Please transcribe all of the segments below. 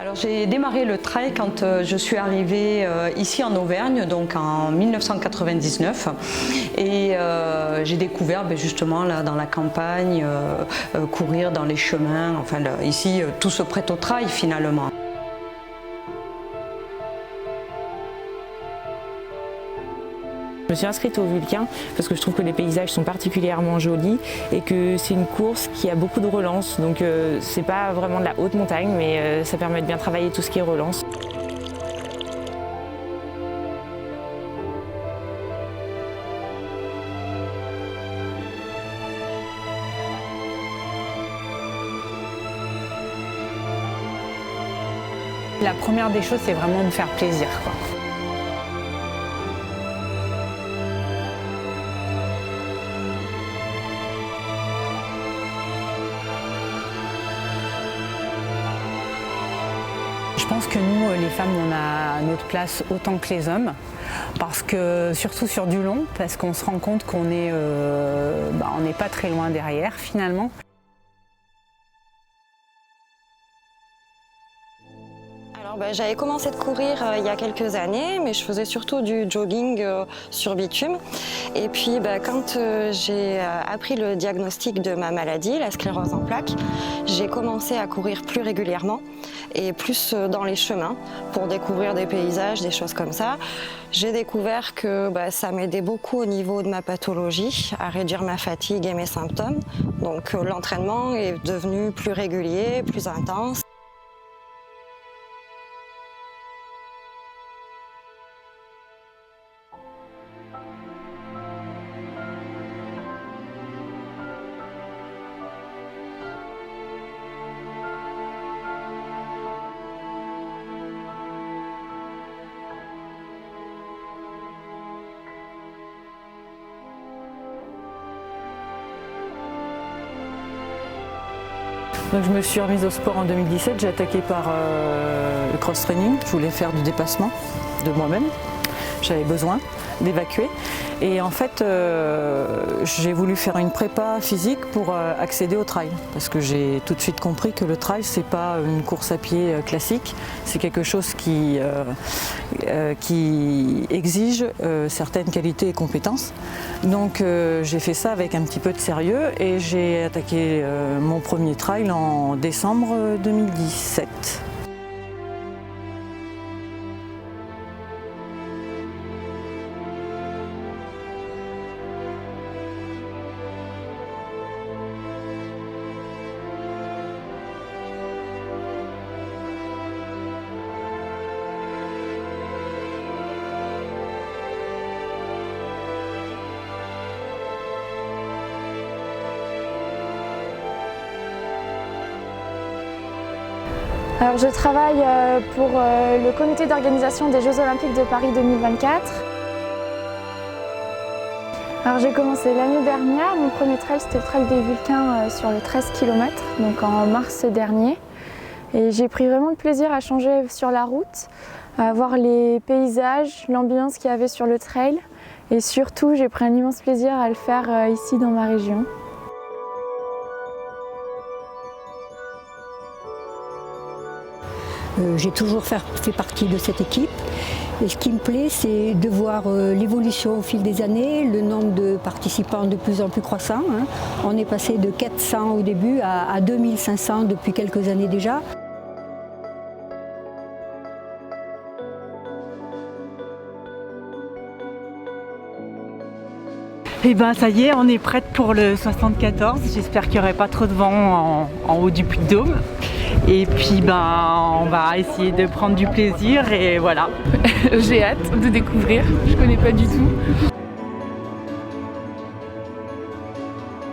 Alors j'ai démarré le trail quand je suis arrivée ici en Auvergne, donc en 1999, et j'ai découvert justement là dans la campagne, courir dans les chemins, enfin là, ici tout se prête au trail finalement. Je me suis inscrite au Vulcain parce que je trouve que les paysages sont particulièrement jolis et que c'est une course qui a beaucoup de relance. Donc c'est pas vraiment de la haute montagne, mais ça permet de bien travailler tout ce qui est relance. La première des choses, c'est vraiment me faire plaisir, quoi. Je pense que nous, les femmes, on a notre place autant que les hommes, parce que surtout sur du long, parce qu'on se rend compte qu'on est, on n'est pas très loin derrière finalement. Alors, j'avais commencé de courir il y a quelques années, mais je faisais surtout du jogging sur bitume. Et puis quand j'ai appris le diagnostic de ma maladie, la sclérose en plaques, j'ai commencé à courir plus régulièrement et plus dans les chemins pour découvrir des paysages, des choses comme ça. J'ai découvert que ça m'aidait beaucoup au niveau de ma pathologie, à réduire ma fatigue et mes symptômes. Donc l'entraînement est devenu plus régulier, plus intense. Donc je me suis remise au sport en 2017, j'ai attaqué par le cross-training. Je voulais faire du dépassement de moi-même, j'avais besoin d'évacuer. Et en fait, j'ai voulu faire une prépa physique pour accéder au trail. Parce que j'ai tout de suite compris que le trail, c'est pas une course à pied classique, c'est quelque chose qui exige certaines qualités et compétences. Donc j'ai fait ça avec un petit peu de sérieux et j'ai attaqué mon premier trail en décembre 2017. Alors, je travaille pour le comité d'organisation des Jeux Olympiques de Paris 2024. Alors, j'ai commencé l'année dernière, mon premier trail c'était le trail des Vulcains sur les 13 km, donc en mars dernier. Et j'ai pris vraiment de plaisir à changer sur la route, à voir les paysages, l'ambiance qu'il y avait sur le trail. Et surtout, j'ai pris un immense plaisir à le faire ici dans ma région. J'ai toujours fait partie de cette équipe et ce qui me plaît, c'est de voir l'évolution au fil des années, le nombre de participants de plus en plus croissant. On est passé de 400 au début à 2500 depuis quelques années déjà. Et ça y est, on est prête pour le 74. J'espère qu'il n'y aurait pas trop de vent en haut du Puy-de-Dôme. Et puis on va essayer de prendre du plaisir et voilà. J'ai hâte de découvrir, je connais pas du tout.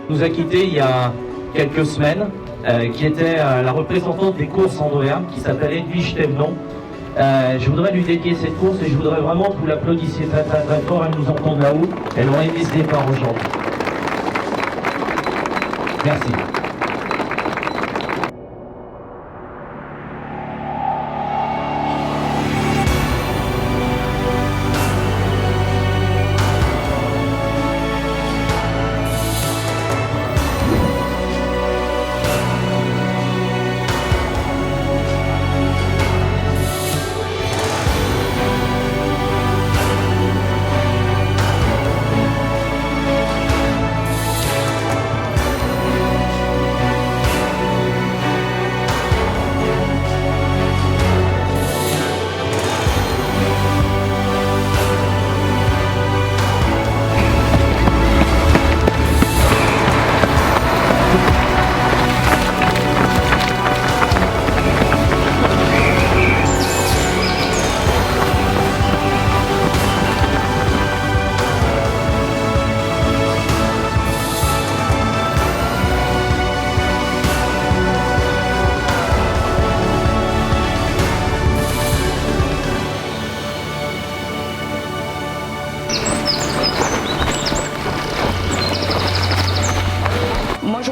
Nous a quittés il y a quelques semaines, qui était la représentante des courses en Auvergne, qui s'appelle Edwige Thévenon. Je voudrais lui dédier cette course et je voudrais vraiment que vous l'applaudissiez très fort, elle nous entend de là-haut, elle aurait mis ce départ aujourd'hui. Merci.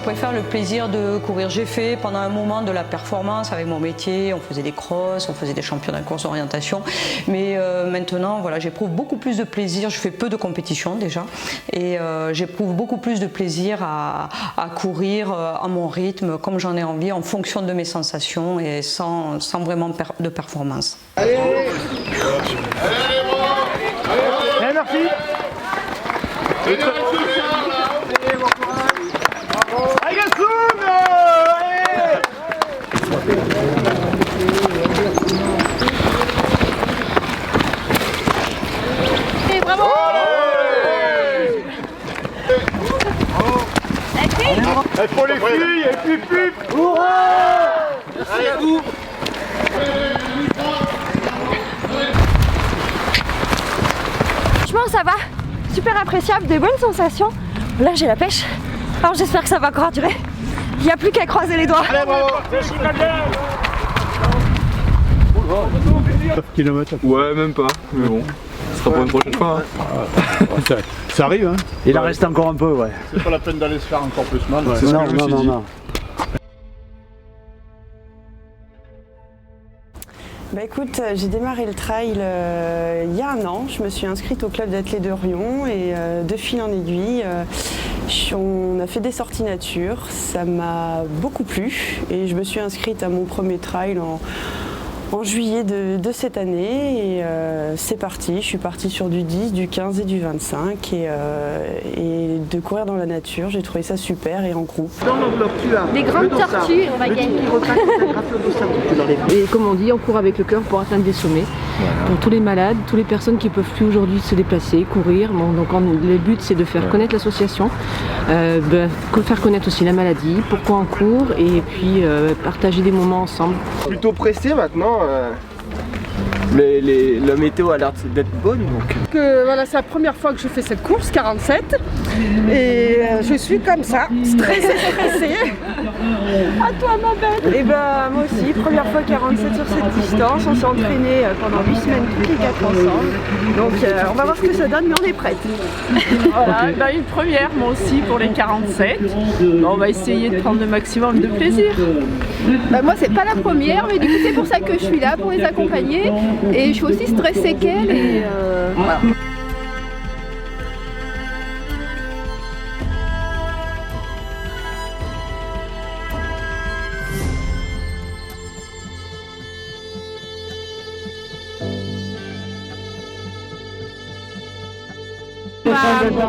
préfère le plaisir de courir. J'ai fait pendant un moment de la performance avec mon métier, on faisait des crosses, on faisait des championnats de course d'orientation, mais maintenant voilà, j'éprouve beaucoup plus de plaisir, je fais peu de compétition déjà, et j'éprouve beaucoup plus de plaisir à courir à mon rythme, comme j'en ai envie, en fonction de mes sensations et sans vraiment de performance. Allez, merci. Et bravo. Et pour les filles, et puis allez vous. Franchement ça va, super appréciable, des bonnes sensations. Là j'ai la pêche, alors j'espère que ça va encore durer. Il n'y a plus qu'à croiser les doigts. Allez, bravo. 9 km. Ouais, même pas, mais bon, ce sera pour une prochaine fois. Hein. Ça arrive, hein. Il en reste encore un peu, ouais. C'est pas la peine d'aller se faire encore plus mal. C'est ce que je me suis dit. Non. Bah écoute, j'ai démarré le trail il y a un an. Je me suis inscrite au club d'athlètes de Rion et de fil en aiguille, on a fait des sorties nature. Ça m'a beaucoup plu et je me suis inscrite à mon premier trail en juillet de cette année et c'est parti. Je suis partie sur du 10, du 15 et du 25 et de courir dans la nature. J'ai trouvé ça super et en groupe. Dans l'enveloppe, tu as des grandes tortues, on va gagner. Et comme on dit, on court avec le cœur pour atteindre des sommets. Voilà. Donc tous les malades, toutes les personnes qui ne peuvent plus aujourd'hui se déplacer, courir. Bon, donc le but c'est de faire connaître l'association, faire connaître aussi la maladie, pourquoi on court et puis partager des moments ensemble. Plutôt pressé maintenant. La météo a l'air d'être bonne. Voilà, c'est la première fois que je fais cette course, 47. Et je suis comme ça, stressée. À toi ma belle. Et bah moi aussi, première fois 47 sur cette distance. On s'est entraîné pendant 8 semaines toutes les 4 ensemble. Donc on va voir ce que ça donne, mais on est prête. Voilà, une première moi aussi pour les 47. On va essayer de prendre le maximum de plaisir. Moi c'est pas la première, mais du coup c'est pour ça que je suis là, pour les accompagner. Et je suis aussi stressée qu'elle et voilà.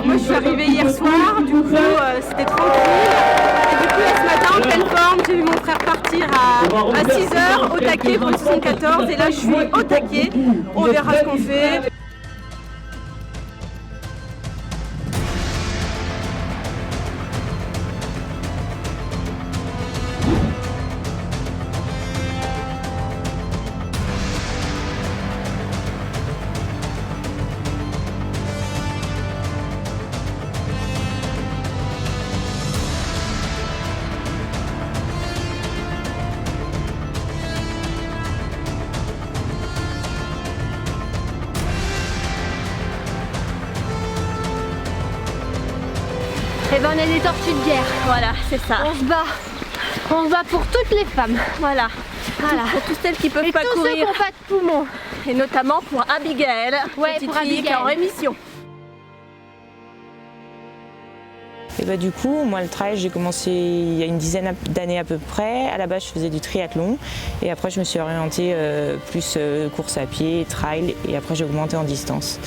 Moi je suis arrivée hier soir, du coup c'était tranquille. Et du coup là, ce matin en pleine forme, j'ai vu mon frère partir à 6h au taquet pour le 74 et là je suis au taquet. On verra ce qu'on fait. Et ben on est des tortues de guerre, voilà, c'est ça. On se bat pour toutes les femmes, voilà. Pour toutes celles qui peuvent pas courir. Et tous ceux qui n'ont pas de poumons. Et notamment pour Abigail, petite fille qui est en rémission. Et bah du coup, moi le trail, j'ai commencé il y a une dizaine d'années à peu près. À la base, je faisais du triathlon et après je me suis orientée plus course à pied, trail et après j'ai augmenté en distance.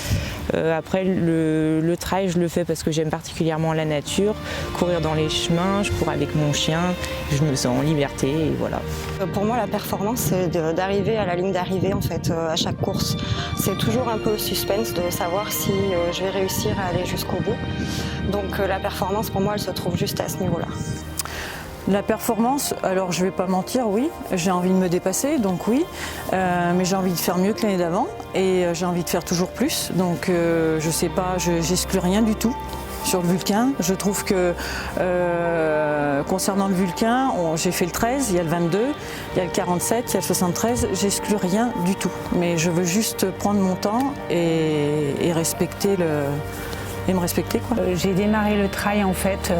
Après le trail, je le fais parce que j'aime particulièrement la nature, courir dans les chemins, je cours avec mon chien, je me sens en liberté et voilà. Pour moi, la performance, c'est d'arriver à la ligne d'arrivée en fait à chaque course. C'est toujours un peu le suspense de savoir si je vais réussir à aller jusqu'au bout. Donc la performance, pour moi, elle se trouve juste à ce niveau-là. La performance, alors je vais pas mentir, oui, j'ai envie de me dépasser, donc oui, mais j'ai envie de faire mieux que l'année d'avant et j'ai envie de faire toujours plus, donc je sais pas, j'exclus rien du tout sur le Vulcain. Je trouve que concernant le Vulcain, j'ai fait le 13, il y a le 22, il y a le 47, il y a le 73, j'exclus rien du tout, mais je veux juste prendre mon temps et respecter me respecter quoi. J'ai démarré le trail en fait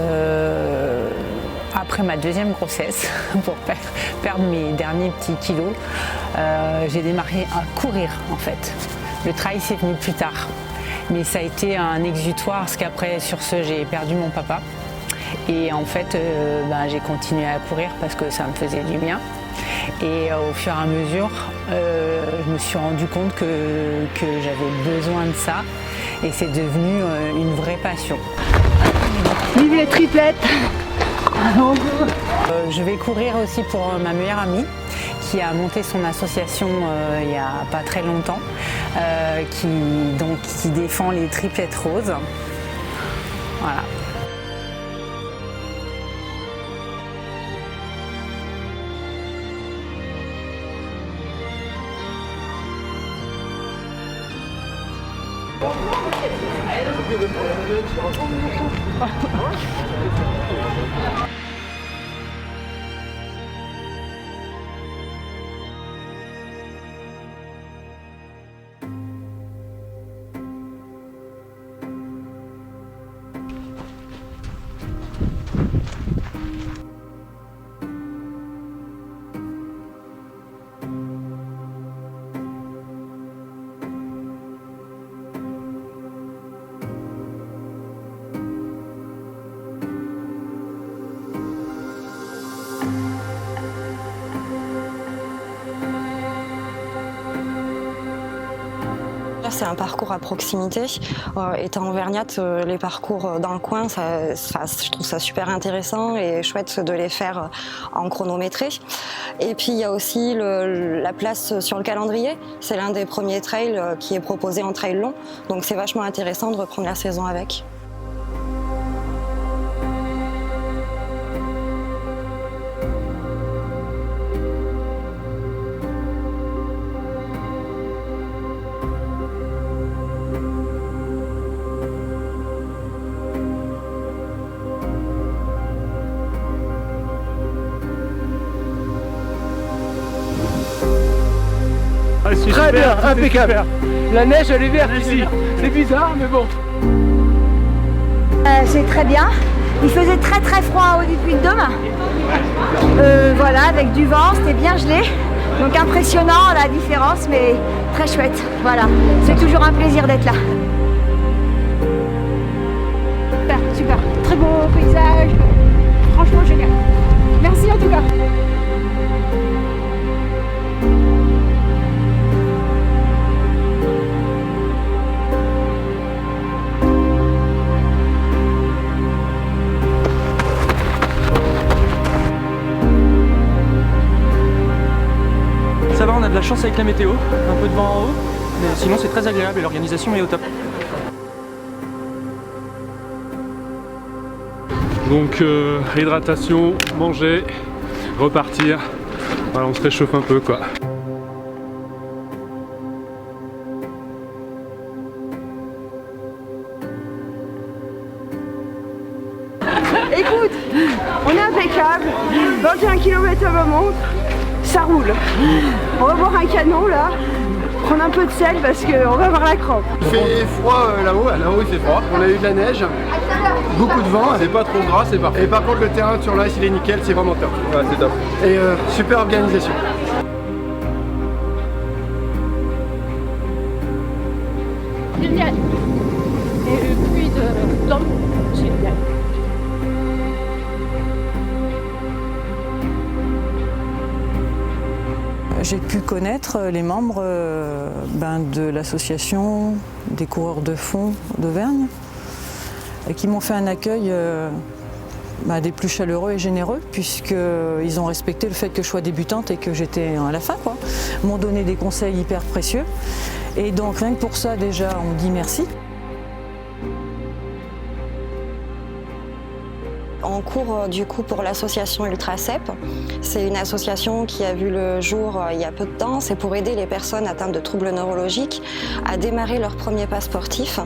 Après ma deuxième grossesse, pour perdre mes derniers petits kilos, j'ai démarré à courir en fait. Le trail c'est venu plus tard, mais ça a été un exutoire parce qu'après sur ce j'ai perdu mon papa. Et en fait j'ai continué à courir parce que ça me faisait du bien. Et au fur et à mesure, je me suis rendu compte que j'avais besoin de ça et c'est devenu une vraie passion. Vive les triplettes! Je vais courir aussi pour ma meilleure amie qui a monté son association il n'y a pas très longtemps, qui défend les triplettes roses. Voilà. C'est un parcours à proximité. Étant auvergnate, les parcours dans le coin, je trouve ça super intéressant et chouette de les faire en chronométré. Et puis il y a aussi la place sur le calendrier. C'est l'un des premiers trails qui est proposé en trail long. Donc c'est vachement intéressant de reprendre la saison avec. Très bien, impeccable. La neige elle est verte ici. C'est bizarre mais bon. C'est très bien. Il faisait très très froid au début de Dôme. Voilà, avec du vent, c'était bien gelé. Donc impressionnant la différence, mais très chouette. Voilà, c'est toujours un plaisir d'être là. Super, super. Très beau paysage. Franchement génial. Merci en tout cas. Ça va, on a de la chance avec la météo, un peu de vent en haut, mais sinon c'est très agréable et l'organisation est au top. Donc hydratation, manger, repartir. Voilà, on se réchauffe un peu quoi. Écoute, on est impeccable, 21 km à ma montre, ça roule. On va boire un canon là, prendre un peu de sel parce qu'on va avoir la crampe. Il fait froid là-haut il fait froid. On a eu de la neige, beaucoup de vent. C'est pas trop gras, c'est parfait. Et par contre le terrain sur l'ice il est nickel, c'est vraiment top. Ouais, c'est top. Et super organisation. Génial. Et le bruit de l'homme, génial. J'ai pu connaître les membres de l'association des coureurs de fond d'Auvergne qui m'ont fait un accueil des plus chaleureux et généreux puisqu'ils ont respecté le fait que je sois débutante et que j'étais à la fin, quoi. Ils m'ont donné des conseils hyper précieux et donc rien que pour ça déjà on dit merci. On court du coup pour l'association Ultracep. C'est une association qui a vu le jour il y a peu de temps. C'est pour aider les personnes atteintes de troubles neurologiques à démarrer leur premier pas sportif.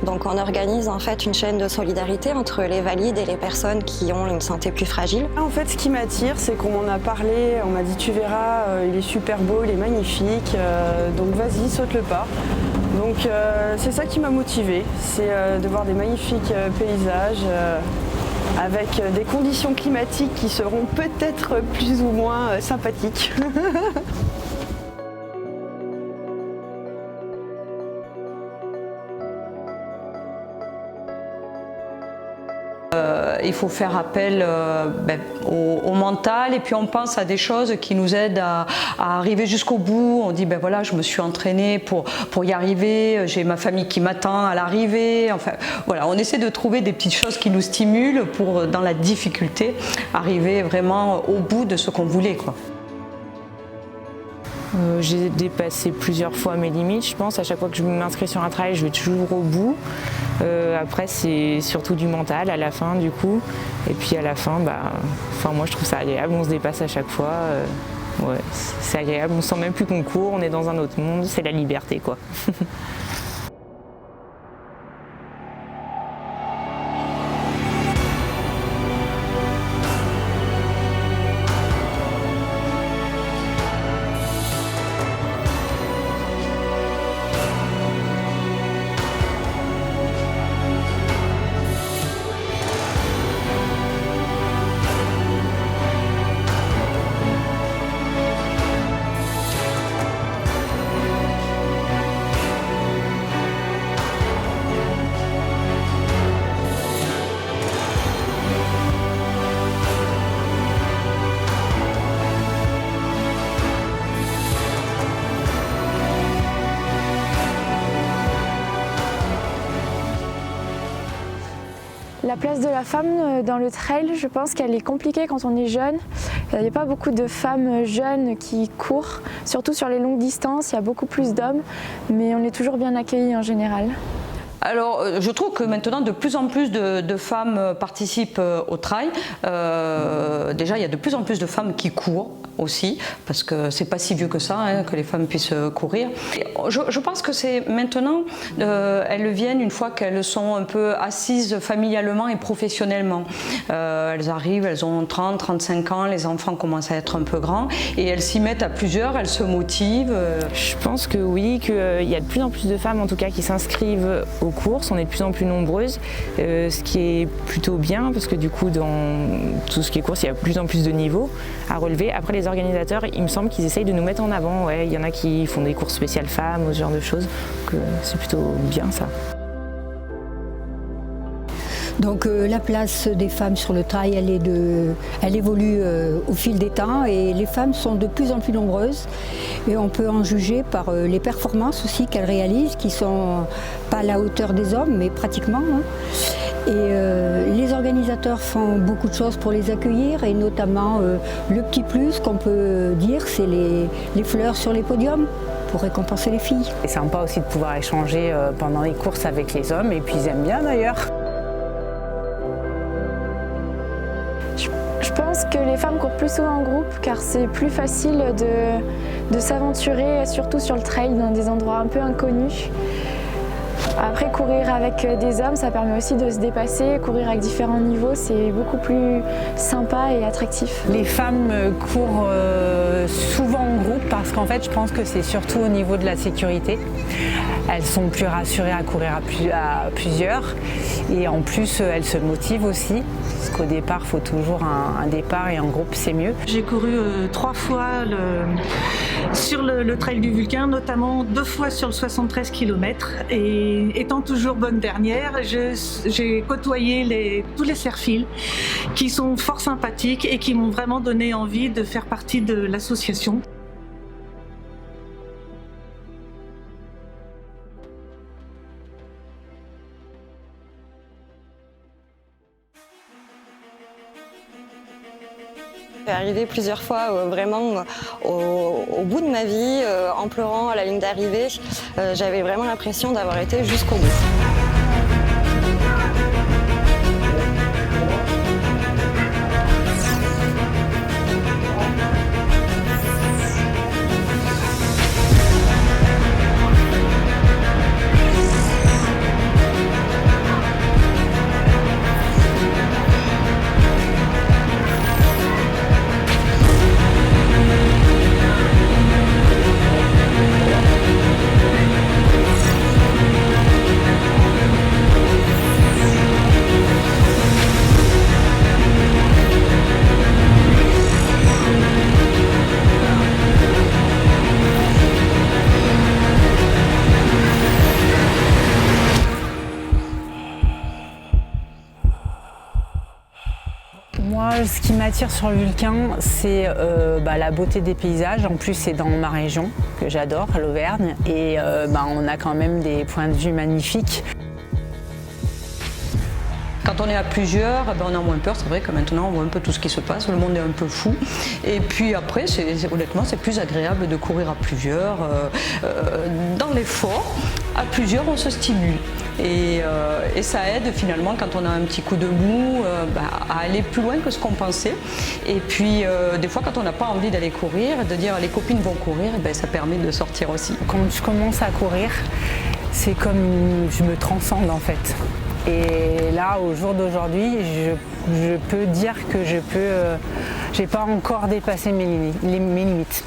Donc on organise en fait une chaîne de solidarité entre les valides et les personnes qui ont une santé plus fragile. En fait, ce qui m'attire, c'est qu'on m'en a parlé, on m'a dit tu verras, il est super beau, il est magnifique, donc vas-y, saute le pas. Donc c'est ça qui m'a motivée, c'est de voir des magnifiques paysages. avec des conditions climatiques qui seront peut-être plus ou moins sympathiques. Il faut faire appel au mental et puis on pense à des choses qui nous aident à arriver jusqu'au bout. On dit ben voilà, je me suis entraînée pour y arriver, j'ai ma famille qui m'attend à l'arrivée. Enfin voilà, on essaie de trouver des petites choses qui nous stimulent pour, dans la difficulté, arriver vraiment au bout de ce qu'on voulait, quoi. J'ai dépassé plusieurs fois mes limites, je pense. À chaque fois que je m'inscris sur un trail, je vais toujours au bout. Après, c'est surtout du mental à la fin, du coup. Et puis à la fin, moi, je trouve ça agréable. On se dépasse à chaque fois. Ouais, c'est agréable. On sent même plus qu'on court. On est dans un autre monde. C'est la liberté, quoi. La place de la femme dans le trail, je pense qu'elle est compliquée quand on est jeune. Il n'y a pas beaucoup de femmes jeunes qui courent, surtout sur les longues distances, il y a beaucoup plus d'hommes, mais on est toujours bien accueillis en général. Alors, je trouve que maintenant, de plus en plus de femmes participent au trail. Déjà, il y a de plus en plus de femmes qui courent aussi, parce que c'est pas si vieux que ça, hein, que les femmes puissent courir. Je pense que c'est maintenant, elles viennent une fois qu'elles sont un peu assises familialement et professionnellement. Elles arrivent, elles ont 30, 35 ans, les enfants commencent à être un peu grands, et elles s'y mettent à plusieurs, elles se motivent. Je pense que oui, qu'il y a de plus en plus de femmes en tout cas qui s'inscrivent aux courses, on est de plus en plus nombreuses, ce qui est plutôt bien parce que du coup dans tout ce qui est course, il y a de plus en plus de niveaux à relever. Après les organisateurs, il me semble qu'ils essayent de nous mettre en avant, ouais, il y en a qui font des courses spéciales femmes ou ce genre de choses, donc c'est plutôt bien ça. Donc la place des femmes sur le trail, elle évolue au fil des temps et les femmes sont de plus en plus nombreuses et on peut en juger par les performances aussi qu'elles réalisent qui sont pas à la hauteur des hommes mais pratiquement. Hein. Et les organisateurs font beaucoup de choses pour les accueillir et notamment le petit plus qu'on peut dire c'est les fleurs sur les podiums pour récompenser les filles. C'est sympa aussi de pouvoir échanger pendant les courses avec les hommes et puis ils aiment bien d'ailleurs. Je pense que les femmes courent plus souvent en groupe car c'est plus facile de s'aventurer, surtout sur le trail, dans des endroits un peu inconnus. Après, courir avec des hommes, ça permet aussi de se dépasser. Courir avec différents niveaux, c'est beaucoup plus sympa et attractif. Les femmes courent souvent en groupe parce qu'en fait, je pense que c'est surtout au niveau de la sécurité. Elles sont plus rassurées à courir à plusieurs et en plus, elles se motivent aussi. Parce qu'au départ, il faut toujours un départ et en groupe, c'est mieux. J'ai couru 3 fois sur le trail du Vulcain, notamment 2 fois sur le 73 km. Et étant toujours bonne dernière, j'ai côtoyé tous les serfils qui sont fort sympathiques et qui m'ont vraiment donné envie de faire partie de l'association. Je suis arrivée plusieurs fois vraiment au bout de ma vie, en pleurant à la ligne d'arrivée. J'avais vraiment l'impression d'avoir été jusqu'au bout. Moi, ce qui m'attire sur le Vulcain, c'est la beauté des paysages. En plus, c'est dans ma région que j'adore, l'Auvergne, et on a quand même des points de vue magnifiques. Quand on est à plusieurs, on a moins peur. C'est vrai que maintenant on voit un peu tout ce qui se passe, le monde est un peu fou. Et puis après, honnêtement, c'est plus agréable de courir à plusieurs. Dans l'effort, à plusieurs, on se stimule. Et ça aide finalement quand on a un petit coup de mou à aller plus loin que ce qu'on pensait. Et puis des fois quand on n'a pas envie d'aller courir, de dire les copines vont courir, ça permet de sortir aussi. Quand je commence à courir, c'est comme je me transcende en fait. Et là, au jour d'aujourd'hui, je peux dire que j'ai pas encore dépassé mes limites.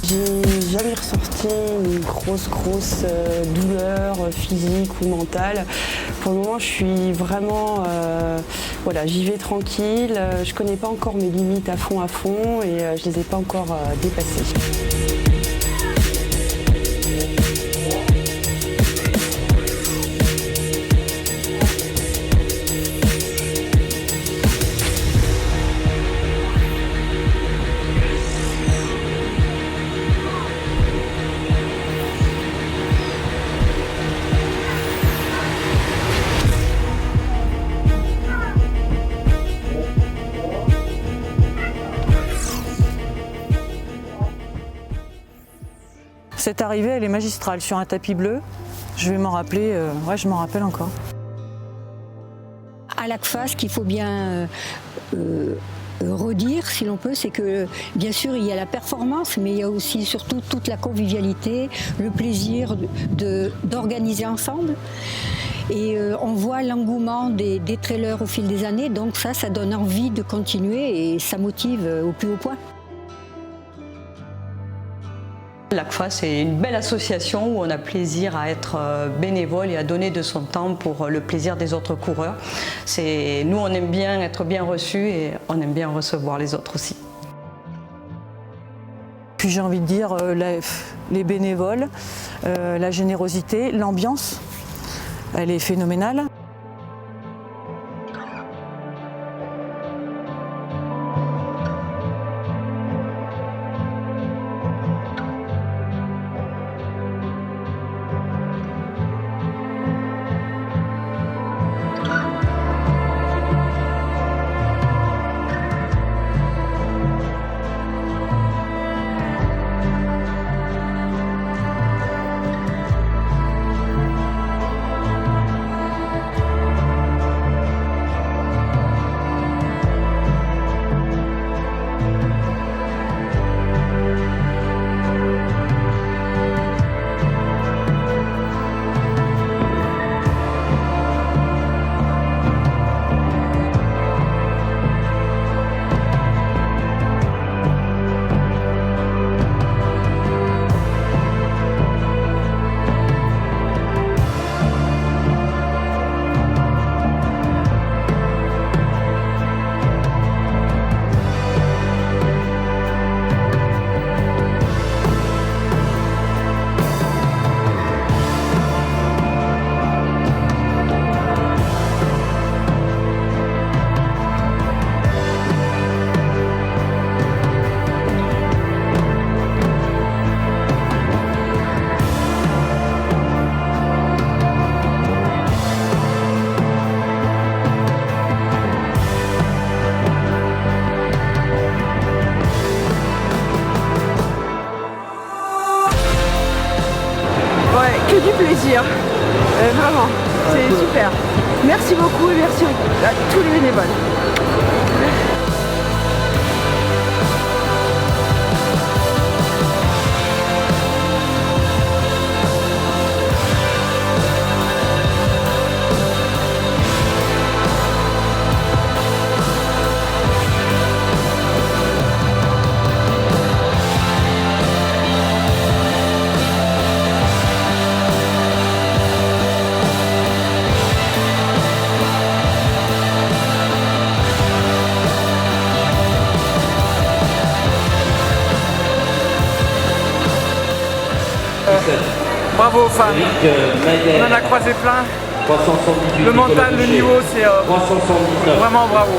J'ai jamais ressorti une grosse douleur physique ou mentale. Pour le moment, je suis vraiment, j'y vais tranquille. Je connais pas encore mes limites à fond et je les ai pas encore dépassées. Cette arrivée, elle est magistrale sur un tapis bleu. Je vais m'en rappeler, je m'en rappelle encore. À l'ACFA, ce qu'il faut bien redire, si l'on peut, c'est que bien sûr il y a la performance, mais il y a aussi surtout toute la convivialité, le plaisir d'organiser ensemble. Et on voit l'engouement des trailers au fil des années, donc ça donne envie de continuer et ça motive au plus haut point. L'ACFA, c'est une belle association où on a plaisir à être bénévole et à donner de son temps pour le plaisir des autres coureurs. Nous, on aime bien être bien reçus et on aime bien recevoir les autres aussi. Puis j'ai envie de dire les bénévoles, la générosité, l'ambiance, elle est phénoménale. Du plaisir, vraiment, c'est super. Merci beaucoup et merci à tous les bénévoles. Bravo aux femmes. On en a croisé plein. Le mental, le niveau, c'est vraiment bravo.